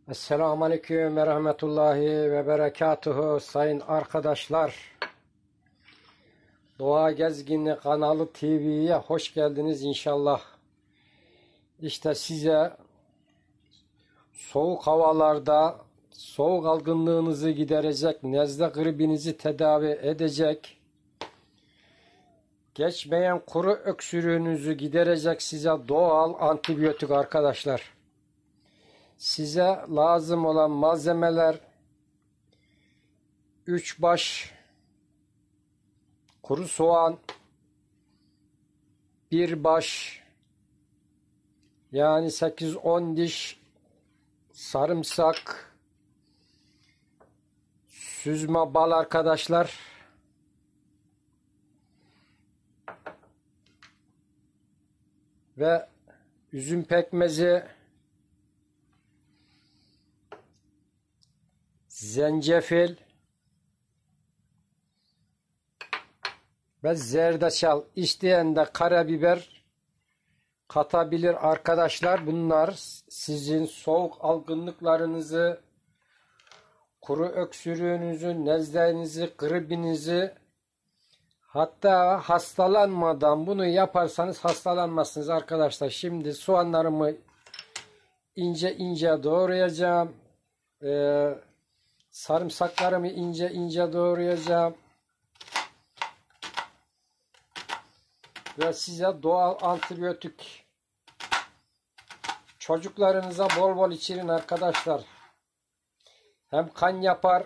Esselamu Aleyküm ve Rahmetullahi ve Berekatuhu sayın arkadaşlar. Doğa Gezgini kanalı TV'ye hoş geldiniz inşallah. İşte size soğuk havalarda soğuk algınlığınızı giderecek, nezle gribinizi tedavi edecek, geçmeyen kuru öksürüğünüzü giderecek size doğal antibiyotik arkadaşlar. Size lazım olan malzemeler 3 baş kuru soğan, 1 baş yani 8-10 diş sarımsak, süzme bal arkadaşlar, ve üzüm pekmezi, zencefil ve zerdeçal. İsteyen de karabiber katabilir arkadaşlar. Bunlar sizin soğuk algınlıklarınızı, kuru öksürüğünüzü, nezlenizi, gribinizi, hatta hastalanmadan bunu yaparsanız hastalanmazsınız arkadaşlar. Şimdi soğanlarımı ince ince doğrayacağım. Sarımsaklarımı ince ince doğrayacağım. Ve size doğal antibiyotik, çocuklarınıza bol bol içirin arkadaşlar. Hem kan yapar,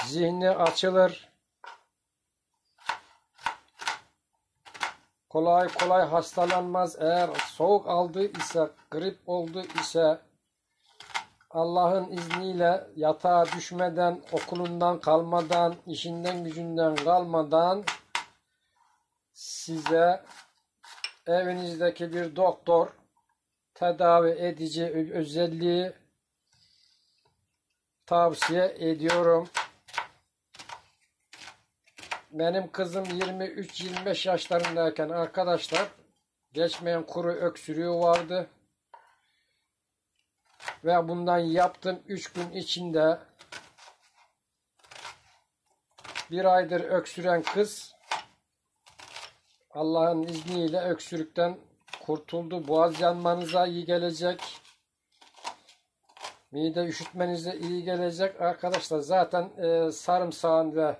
zihni açılır, kolay kolay hastalanmaz. Eğer soğuk aldı ise, grip oldu ise, Allah'ın izniyle yatağa düşmeden, okulundan kalmadan, işinden gücünden kalmadan size evinizdeki bir doktor tedavi edici özelliği tavsiye ediyorum. Benim kızım 23-25 yaşlarındayken arkadaşlar geçmeyen kuru öksürüğü vardı. Ve bundan yaptım 3 gün içinde 1 aydır öksüren kız Allah'ın izniyle öksürükten kurtuldu. Boğaz yanmanıza iyi gelecek. Mide üşütmenize iyi gelecek. Arkadaşlar zaten sarımsağın ve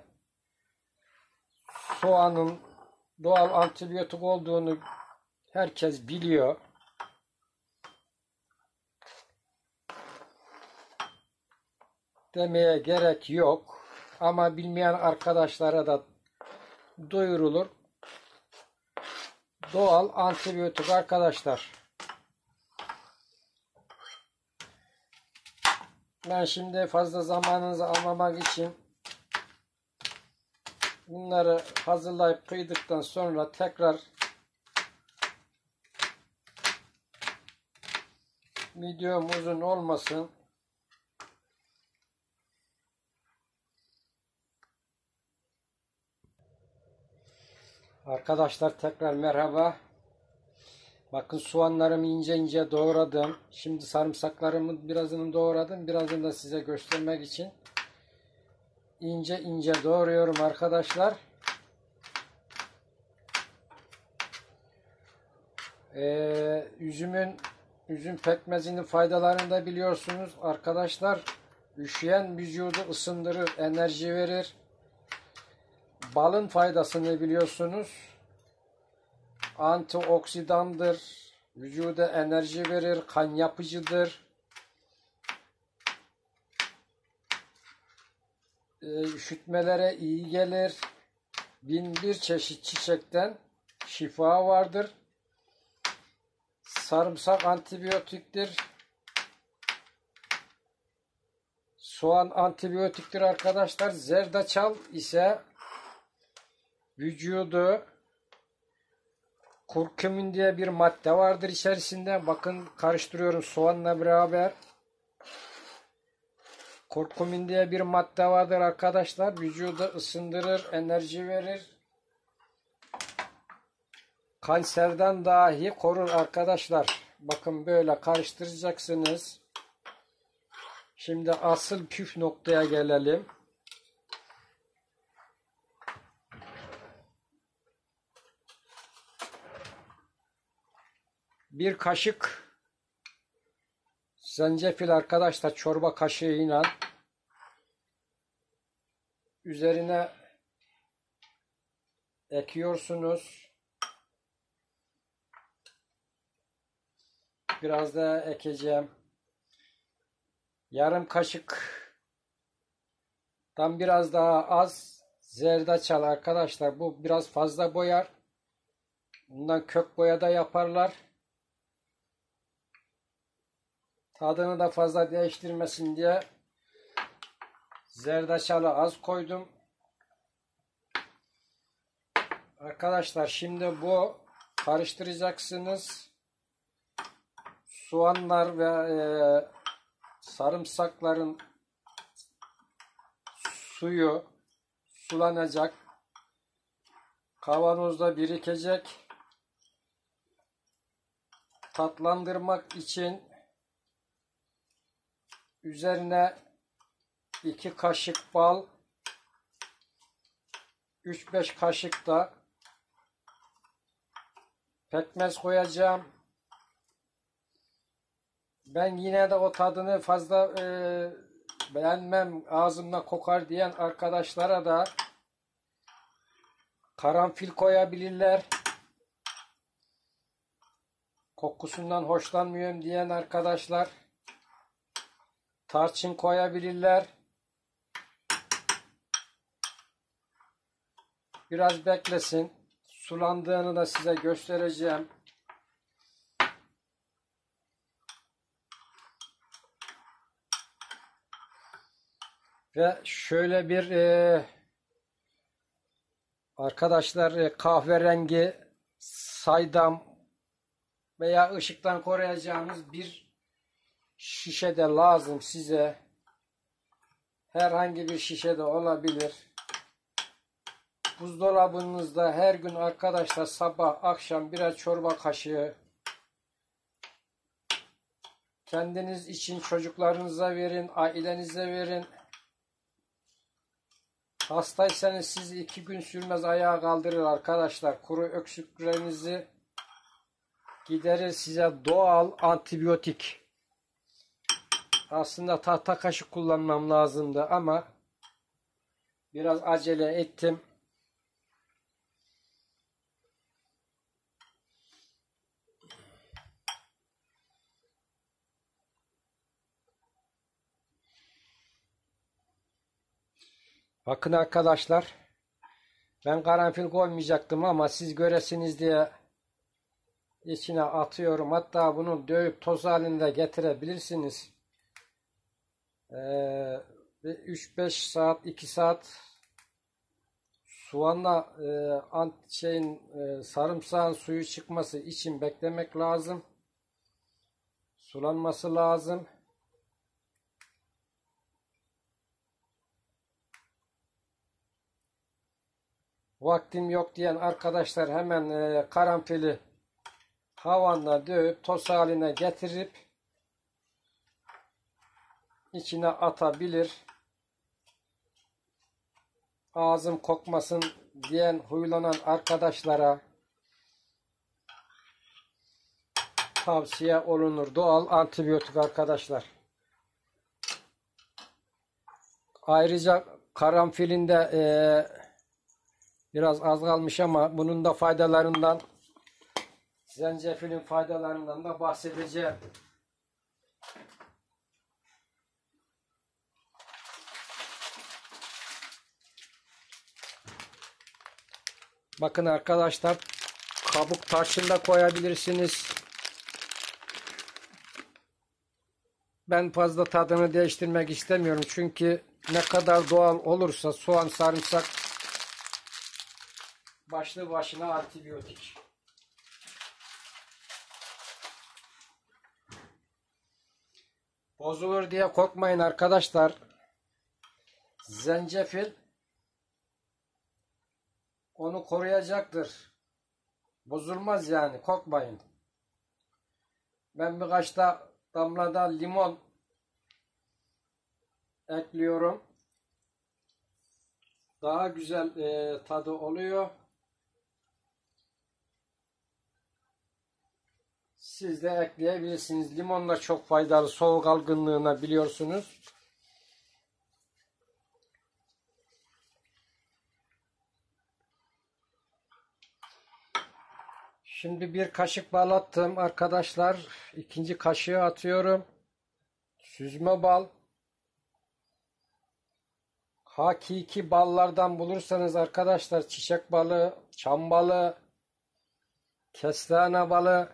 soğanın doğal antibiyotik olduğunu herkes biliyor. Demeye gerek yok. Ama bilmeyen arkadaşlara da duyurulur. Doğal antibiyotik arkadaşlar. Ben şimdi fazla zamanınızı almamak için bunları hazırlayıp kıydıktan sonra tekrar videom uzun olmasın. Arkadaşlar tekrar merhaba. Bakın soğanlarımı ince ince doğradım. Şimdi sarımsaklarımı birazını doğradım. Birazını da size göstermek için ince ince doğruyorum arkadaşlar. Üzüm pekmezinin faydalarını da biliyorsunuz arkadaşlar. Üşüyen vücudu ısındırır, enerji verir. Balın faydasını biliyorsunuz. Antioksidandır. Vücuda enerji verir, kan yapıcıdır. Üşütmelere iyi gelir. 1001 çeşit çiçekten şifa vardır. Sarımsak antibiyotiktir. Soğan antibiyotiktir arkadaşlar. Zerdeçal ise vücudu, kurkumin diye bir madde vardır içerisinde. Bakın karıştırıyorum soğanla beraber. Kurkumin diye bir madde vardır arkadaşlar. Vücudu ısındırır, enerji verir. Kanserden dahi korur arkadaşlar. Bakın böyle karıştıracaksınız. Şimdi asıl püf noktaya gelelim. Bir kaşık zencefil arkadaşlar, çorba kaşığıyla üzerine ekiyorsunuz. Biraz daha ekeceğim. Yarım kaşıktan biraz daha az zerdeçal arkadaşlar. Bu biraz fazla boyar. Bundan kök boya da yaparlar. Tadını da fazla değiştirmesin diye zerdeçalı az koydum. Arkadaşlar şimdi bu karıştıracaksınız. Soğanlar ve sarımsakların suyu sulanacak. Kavanozda birikecek. Tatlandırmak için üzerine 2 kaşık bal, 3-5 kaşık da pekmez koyacağım. Ben yine de o tadını fazla beğenmem, ağzımda kokar diyen arkadaşlara da karanfil koyabilirler. Kokusundan hoşlanmıyorum diyen arkadaşlar tarçın koyabilirler. Biraz beklesin. Sulandığını da size göstereceğim. Ve şöyle bir arkadaşlar kahverengi saydam veya ışıktan koruyacağınız bir şişe de lazım size. Herhangi bir şişe de olabilir. Buzdolabınızda her gün arkadaşlar sabah akşam birer çorba kaşığı kendiniz için çocuklarınıza verin, ailenize verin. Hastaysanız sizi 2 gün sürmez ayağa kaldırır arkadaşlar. Kuru öksürüklerinizi giderir, size doğal antibiyotik. Aslında tahta kaşık kullanmam lazımdı ama biraz acele ettim. Bakın arkadaşlar, ben karanfil koymayacaktım ama siz göresiniz diye içine atıyorum. Hatta bunu dövüp toz halinde getirebilirsiniz. 3-5 saat, 2 saat soğanla sarımsağın suyu çıkması için beklemek lazım. Sulanması lazım. Vaktim yok diyen arkadaşlar hemen karanfili havanla dövüp toz haline getirip içine atabilir. Ağzım kokmasın diyen huylanan arkadaşlara tavsiye olunur. Doğal antibiyotik arkadaşlar. Ayrıca karanfilinde biraz az kalmış ama bunun da faydalarından, zencefilin faydalarından da bahsedeceğim. Bakın arkadaşlar, kabuk tarçın da koyabilirsiniz. Ben fazla tadını değiştirmek istemiyorum. Çünkü ne kadar doğal olursa soğan, sarımsak başlı başına antibiyotik. Bozulur diye korkmayın arkadaşlar. Zencefil onu koruyacaktır. Bozulmaz yani, korkmayın. Ben birkaç da damlada limon ekliyorum. Daha güzel tadı oluyor. Siz de ekleyebilirsiniz. Limon da çok faydalı soğuk algınlığına, biliyorsunuz. Şimdi bir kaşık bal attım arkadaşlar. İkinci kaşığı atıyorum. Süzme bal. Hakiki ballardan bulursanız arkadaşlar, çiçek balı, çam balı, kestane balı,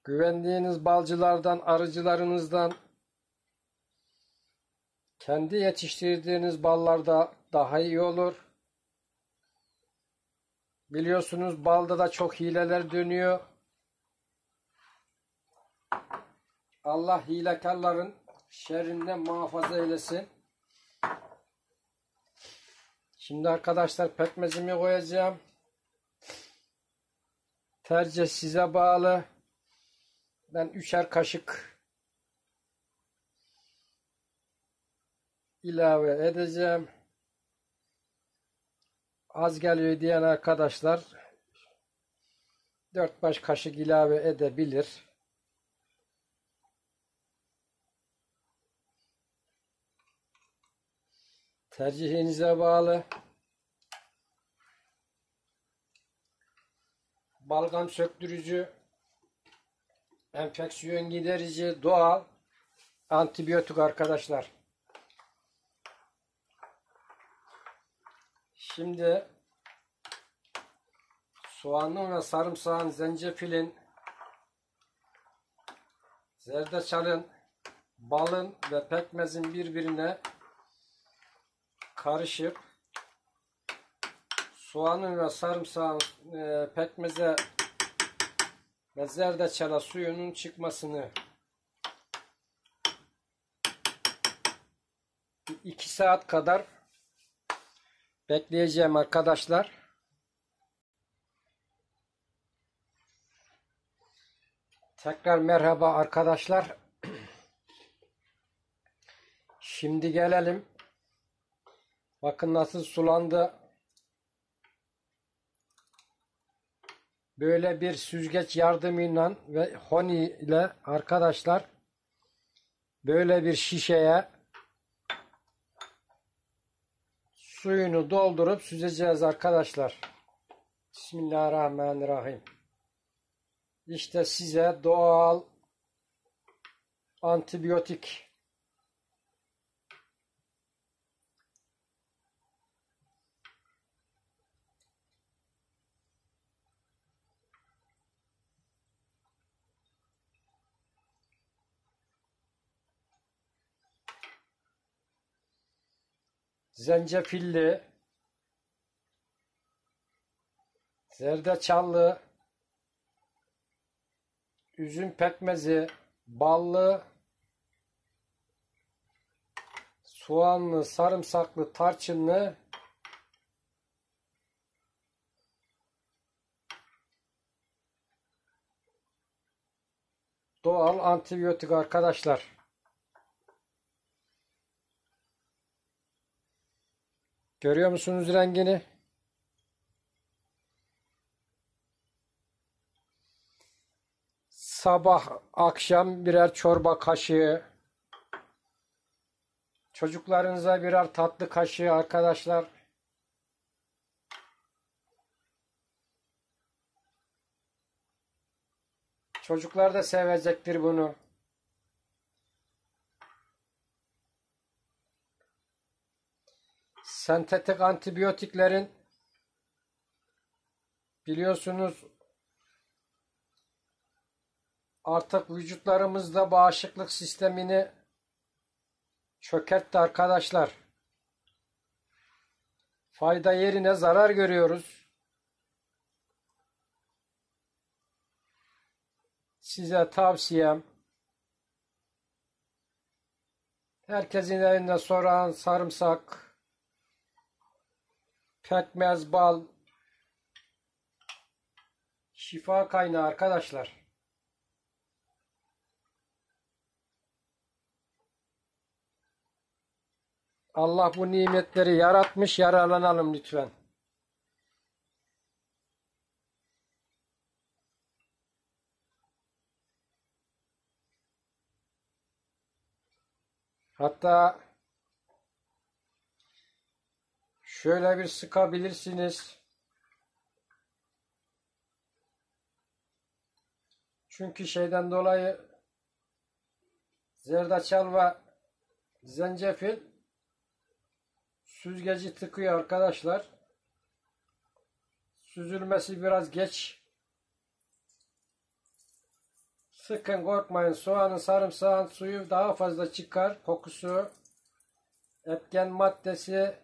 güvendiğiniz balcılardan, arıcılarınızdan, kendi yetiştirdiğiniz ballarda daha iyi olur. Biliyorsunuz balda da çok hileler dönüyor. Allah hilekarların şerrinden muhafaza eylesin. Şimdi arkadaşlar pekmezimi koyacağım. Tercih size bağlı. Ben 3'er kaşık ilave edeceğim. Az geliyor diyen arkadaşlar 4-5 kaşık ilave edebilir. Tercihinize bağlı. Balgam söktürücü, enfeksiyon giderici, doğal antibiyotik arkadaşlar. Şimdi soğanın ve sarımsağın, zencefilin, zerdeçalın, balın ve pekmezin birbirine karışıp soğanın ve sarımsağın pekmeze ve zerdeçala suyunun çıkmasını 2 saat kadar bekleyeceğim arkadaşlar. Tekrar merhaba arkadaşlar. Şimdi gelelim. Bakın nasıl sulandı. Böyle bir süzgeç yardımıyla ve honi ile arkadaşlar böyle bir şişeye suyunu doldurup süzeceğiz arkadaşlar. Bismillahirrahmanirrahim. İşte size doğal antibiyotik. Zencefilli, zerdeçallı, üzüm pekmezi, ballı, soğanlı, sarımsaklı, tarçınlı, doğal antibiyotik arkadaşlar. Görüyor musunuz rengini? Sabah akşam birer çorba kaşığı, çocuklarınıza birer tatlı kaşığı arkadaşlar. Çocuklar da sevecektir bunu. Sentetik antibiyotiklerin biliyorsunuz artık vücutlarımızda bağışıklık sistemini çökertti arkadaşlar. Fayda yerine zarar görüyoruz. Size tavsiyem, herkesin evinde soğan, sarımsak, pekmez, bal şifa kaynağı arkadaşlar. Allah bu nimetleri yaratmış, yararlanalım lütfen. Hatta şöyle bir sıkabilirsiniz. Çünkü şeyden dolayı zerdeçal ve zencefil süzgeci tıkıyor arkadaşlar. Süzülmesi biraz geç. Sakın korkmayın. Soğanın, sarımsağın suyu daha fazla çıkar. Kokusu, etken maddesi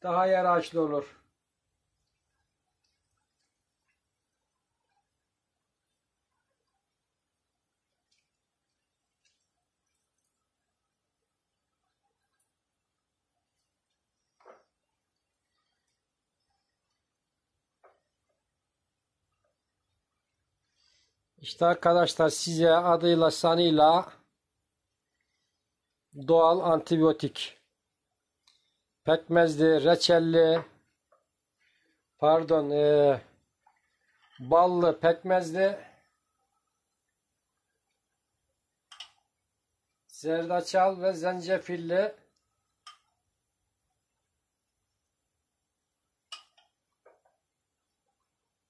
daha yaraşlı olur. İşte arkadaşlar size adıyla sanıyla doğal antibiyotik. Pekmezli, reçelli, pardon, ballı, pekmezli, zerdeçal ve zencefilli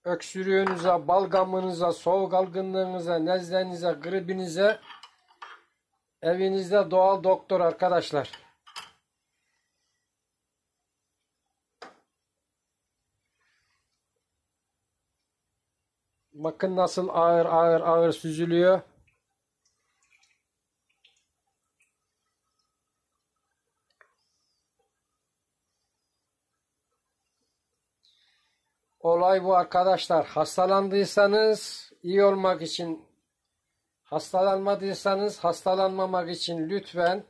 öksürüğünüze, balgamınıza, soğuk algınlığınıza, nezlenize, gribinize evinizde doğal doktor arkadaşlar. Bakın nasıl ağır ağır ağır süzülüyor. Olay bu arkadaşlar. Hastalandıysanız iyi olmak için, hastalanmadıysanız hastalanmamak için lütfen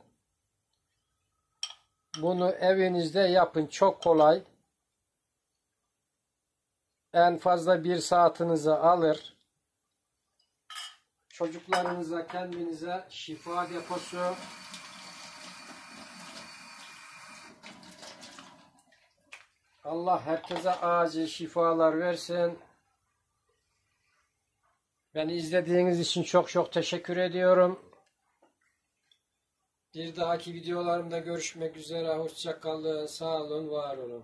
bunu evinizde yapın. Çok kolay. En fazla 1 saatinizi alır. Çocuklarınıza, kendinize şifa deposu. Allah herkese acil şifalar versin. Beni izlediğiniz için çok çok teşekkür ediyorum. Bir dahaki videolarımda görüşmek üzere. Hoşça kalın, sağ olun, var olun.